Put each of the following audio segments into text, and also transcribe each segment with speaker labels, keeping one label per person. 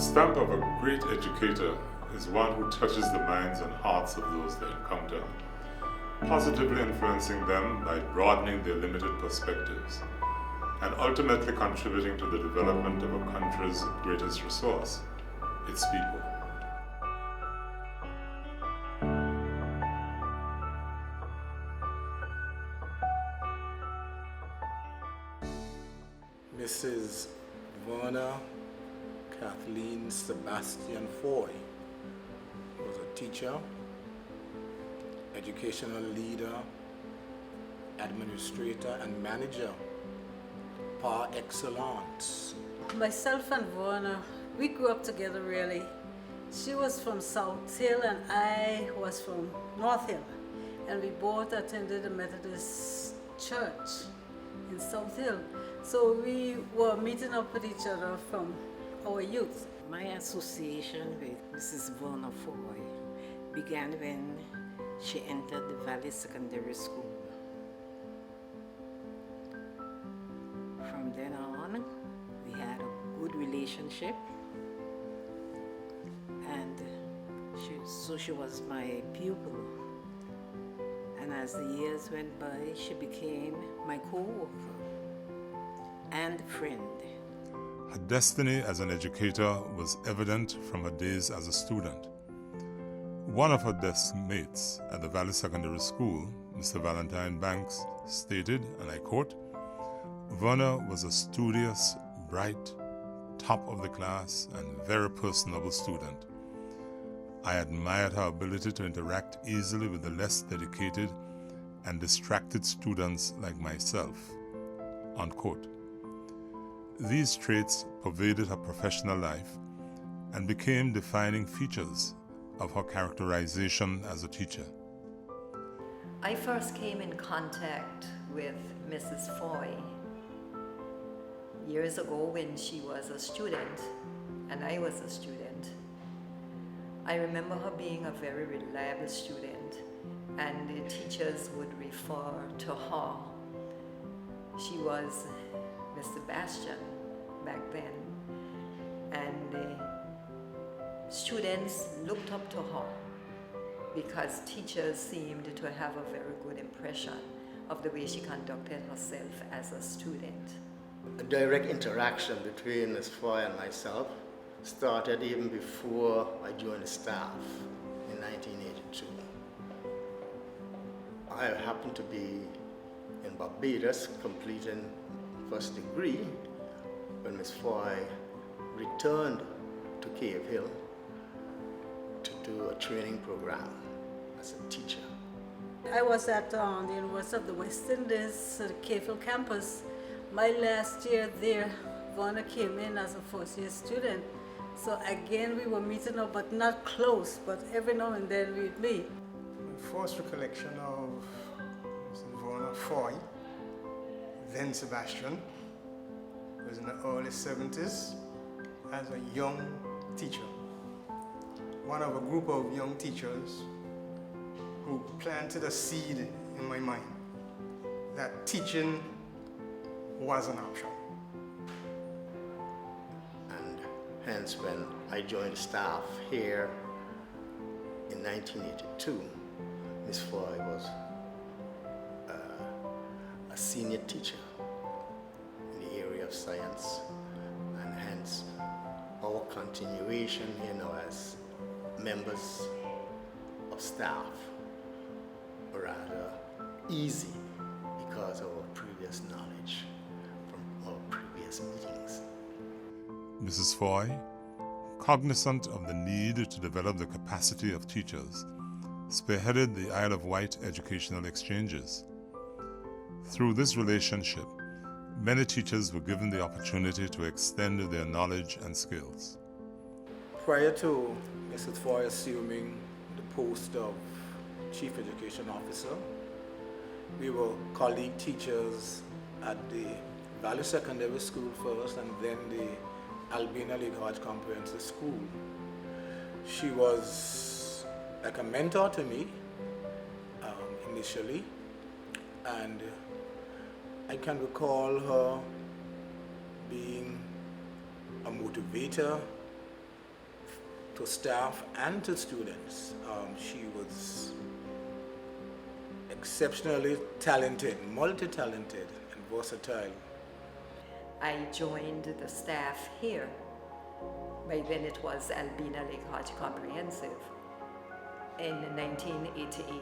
Speaker 1: The stamp of a great educator is one who touches the minds and hearts of those they encounter, positively influencing them by broadening their limited perspectives, and ultimately contributing to the development of a country's greatest resource, its people.
Speaker 2: Mrs. Verna Kathleen Sebastian Fahie was a teacher, educational leader, administrator, and manager par excellence.
Speaker 3: Myself and Verna, we grew up together really. She was from South Hill and I was from North Hill. And we both attended the Methodist Church in South Hill. So we were meeting up with each other from our youth.
Speaker 4: My association with Mrs. Verna Fahie began when she entered the Valley Secondary School. From then on, we had a good relationship, and she was my pupil. And as the years went by, she became my co-worker and friend.
Speaker 1: Her destiny as an educator was evident from her days as a student. One of her desk mates at the Valley Secondary School, Mr. Valentine Banks, stated, and I quote, "Verna was a studious, bright, top of the class, and very personable student. I admired her ability to interact easily with the less dedicated and distracted students like myself." Unquote. These traits pervaded her professional life and became defining features of her characterization as a teacher.
Speaker 5: I first came in contact with Mrs. Fahie years ago when she was a student and I was a student. I remember her being a very reliable student, and the teachers would refer to her. She was Miss Sebastian back then, and the students looked up to her because teachers seemed to have a very good impression of the way she conducted herself as a student.
Speaker 2: A direct interaction between Ms. Fahie and myself started even before I joined the staff in 1982. I happened to be in Barbados completing first degree when Ms. Fahie returned to Cave Hill to do a training program as a teacher.
Speaker 3: I was at the University of the West Indies, the Cave Hill campus. My last year there, Verna came in as a first-year student. So again, we were meeting up, but not close, but every now and then we'd meet.
Speaker 6: My first recollection of Mrs. Verna Fahie, then Sebastian, was in the early 70s as a young teacher. One of a group of young teachers who planted a seed in my mind that teaching was an option.
Speaker 2: And hence when I joined staff here in 1982, Ms. Fahie was a senior teacher in the area of science, and hence our continuation, as members of staff were rather easy because of our previous knowledge from our previous meetings.
Speaker 1: Mrs. Fahie, cognizant of the need to develop the capacity of teachers, spearheaded the Isle of Wight educational exchanges. Through this relationship, many teachers were given the opportunity to extend their knowledge and skills.
Speaker 2: Prior to Mrs. Fahie assuming the post of Chief Education Officer, we were colleague teachers at the Valley Secondary School first, and then the Albina Lake Hodge Comprehensive School. She was like a mentor to me initially, and I can recall her being a motivator, to staff and to students. She was exceptionally talented, multi-talented and versatile.
Speaker 5: I joined the staff here. By then it was Albina Lake Hodge Comprehensive in 1988.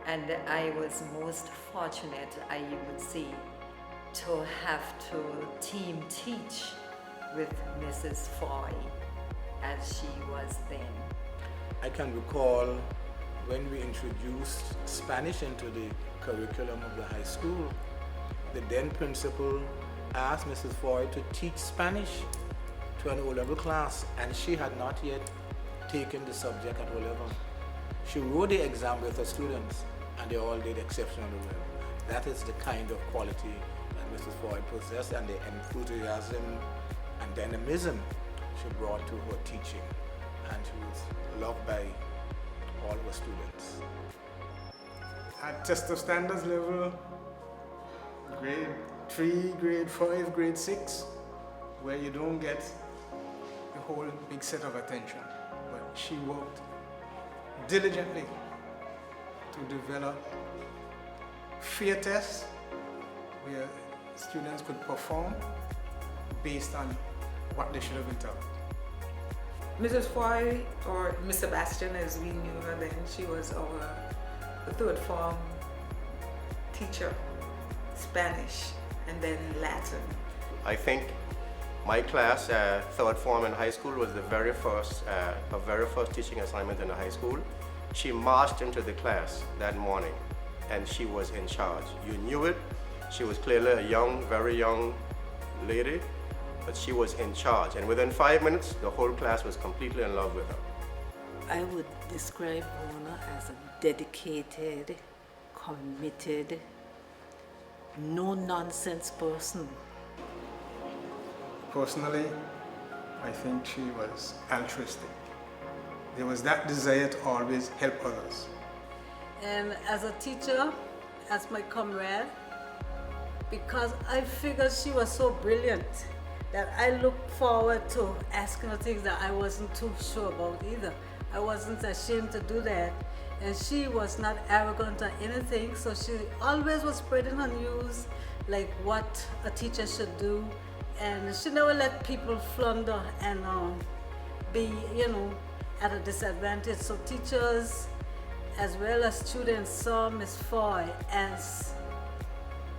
Speaker 5: And I was most fortunate, I would say, to have to team teach with Mrs. Fahie as she was then.
Speaker 2: I can recall when we introduced Spanish into the curriculum of the high school, the then principal asked Mrs. Fahie to teach Spanish to an O-level class, and she had not yet taken the subject at O-level. She wrote the exam with her students, and they all did exceptionally well. That is the kind of quality that Mrs. Fahie possessed, and the enthusiasm and dynamism she brought to her teaching, and she was loved by all her students.
Speaker 6: At test of standards level, grade 3, grade 5, grade 6, where you don't get a whole big set of attention, but she worked diligently to develop fair tests where students could perform based on what they should have been taught.
Speaker 7: Mrs. Fahie, or Miss Sebastian as we knew her then, she was our third form teacher, Spanish and then Latin.
Speaker 8: I think my class, third form in high school, was the very first, her very first teaching assignment in the high school. She marched into the class that morning and she was in charge. You knew it. She was clearly a young, very young lady, but she was in charge. And within 5 minutes, the whole class was completely in love with her.
Speaker 4: I would describe Verna as a dedicated, committed, no-nonsense person.
Speaker 6: Personally, I think she was altruistic. There was that desire to always help others.
Speaker 3: And as a teacher, as my comrade, because I figured she was so brilliant that I looked forward to asking her things that I wasn't too sure about either. I wasn't ashamed to do that. And she was not arrogant or anything, so she always was spreading her news, like what a teacher should do. And she never let people flounder and be, at a disadvantage. So teachers, as well as students, saw Miss Fahie as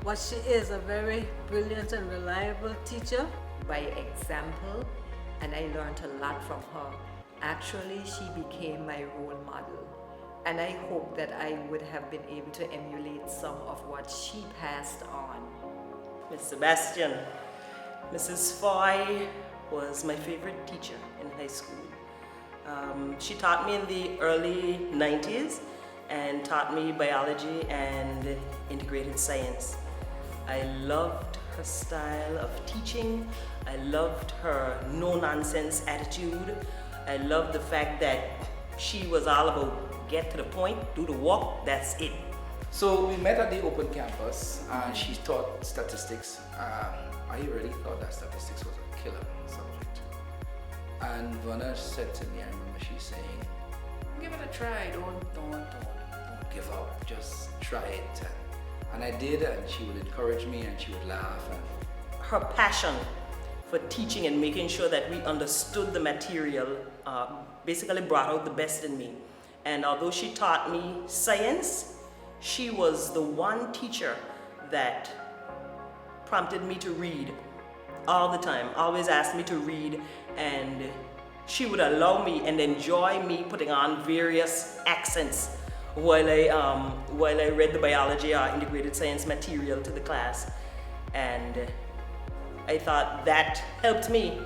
Speaker 3: what she is, a very brilliant and reliable teacher.
Speaker 5: By example, and I learned a lot from her. Actually, she became my role model. And I hope that I would have been able to emulate some of what she passed on.
Speaker 9: Miss Sebastian, Mrs. Fahie was my favorite teacher in high school. She taught me in the early 90s and taught me biology and integrated science. I loved her style of teaching. I loved her no-nonsense attitude. I loved the fact that she was all about get to the point, do the work, that's it.
Speaker 10: So we met at the open campus and she taught statistics. I really thought that statistics was a killer subject. And Verna said to me, I remember she saying, give it a try, don't give up, just try it. And I did, and she would encourage me and she would laugh.
Speaker 9: Her passion for teaching and making sure that we understood the material basically brought out the best in me. And although she taught me science, she was the one teacher that prompted me to read all the time, always asked me to read, and she would allow me and enjoy me putting on various accents while I read the biology or integrated science material to the class. And I thought that helped me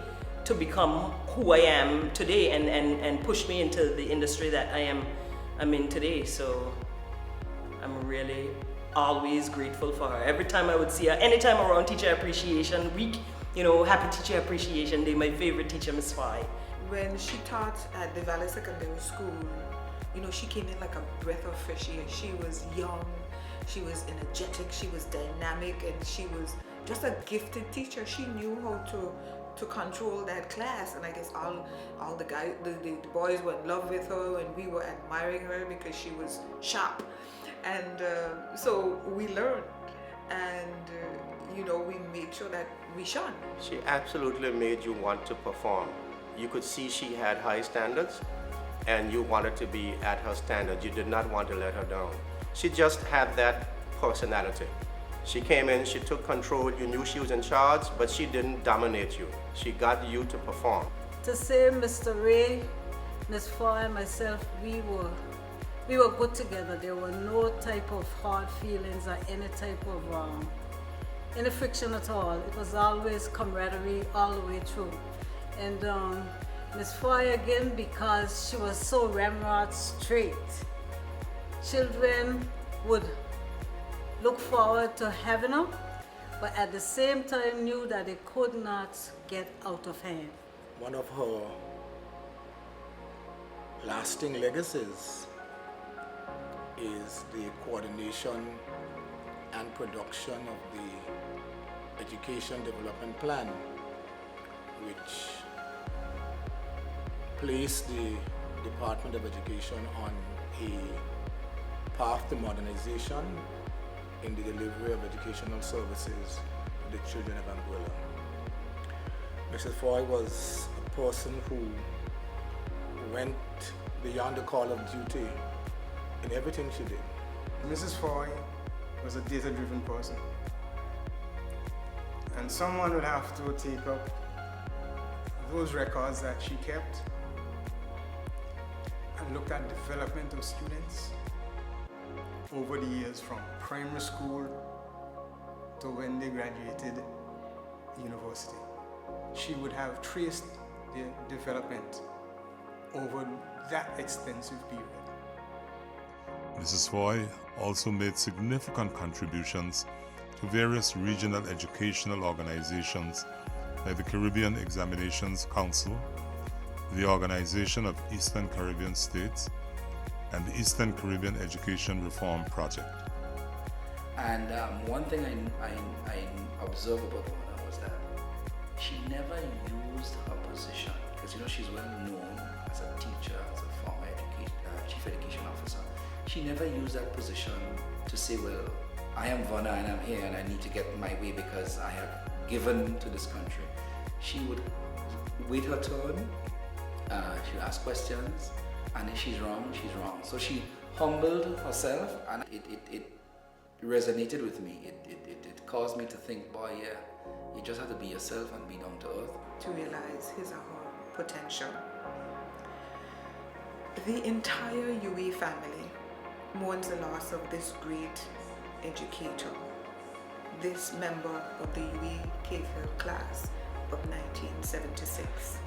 Speaker 9: to become who I am today and push me into the industry that I'm in today. So I'm really always grateful for her. Every time I would see her, anytime around Teacher Appreciation Week, Happy Teacher Appreciation Day, my favorite teacher, Miss Fahie.
Speaker 7: When she taught at the Valley Secondary School, she came in like a breath of fresh air. She was young, she was energetic, she was dynamic, and she was just a gifted teacher. She knew how to to control that class. And I guess all the guys, the boys were in love with her, and we were admiring her because she was sharp. And so we learned, and we made sure that we shone.
Speaker 8: She absolutely made you want to perform. You could see she had high standards, and you wanted to be at her standard. You did not want to let her down. She just had that personality. She came in, she took control, you knew she was in charge, but she didn't dominate you. She got you to perform.
Speaker 3: To say Mr. Ray, Ms. Fahie and myself, we were good together. There were no type of hard feelings or any type of any friction at all. It was always camaraderie all the way through. And Ms. Fahie, again, because she was so ramrod straight, children would look forward to having her, but at the same time knew that they could not get out of hand.
Speaker 2: One of her lasting legacies is the coordination and production of the Education Development Plan, which placed the Department of Education on a path to modernization in the delivery of educational services to the children of Anguilla. Mrs. Fahie was a person who went beyond the call of duty in everything she did.
Speaker 6: Mrs. Fahie was a data-driven person, and someone would have to take up those records that she kept and look at development of students over the years from primary school to when they graduated university. She would have traced their development over that extensive period.
Speaker 1: Mrs. Fahie also made significant contributions to various regional educational organizations like the Caribbean Examinations Council, the Organization of Eastern Caribbean States, and the Eastern Caribbean Education Reform Project.
Speaker 10: And one thing I observed about Verna was that she never used her position, because she's well known as a teacher, as a former chief education officer. She never used that position to say, well, I am Verna and I'm here and I need to get my way because I have given to this country. She would wait her turn, she would ask questions, and if she's wrong, she's wrong. So she humbled herself, and it resonated with me. It caused me to think, boy, yeah, you just have to be yourself and be down to earth.
Speaker 7: To realize his or her potential. The entire UE family mourns the loss of this great educator, this member of the UE K-Phil class of 1976.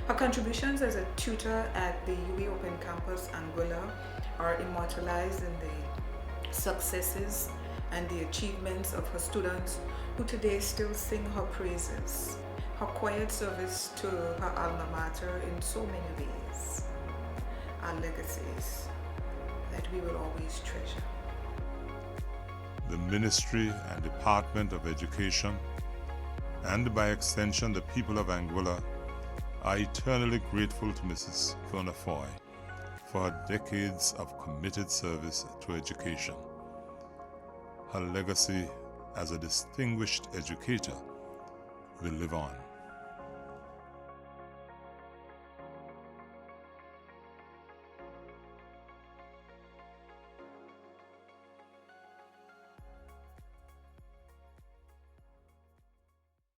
Speaker 7: Her contributions as a tutor at the UE Open Campus Anguilla are immortalized in the successes and the achievements of her students who today still sing her praises. Her quiet service to her alma mater in so many ways are legacies that we will always treasure.
Speaker 1: The Ministry and Department of Education, and by extension the people of Anguilla, are eternally grateful to Mrs. Verna Fahie for her decades of committed service to education. Her legacy as a distinguished educator will live on.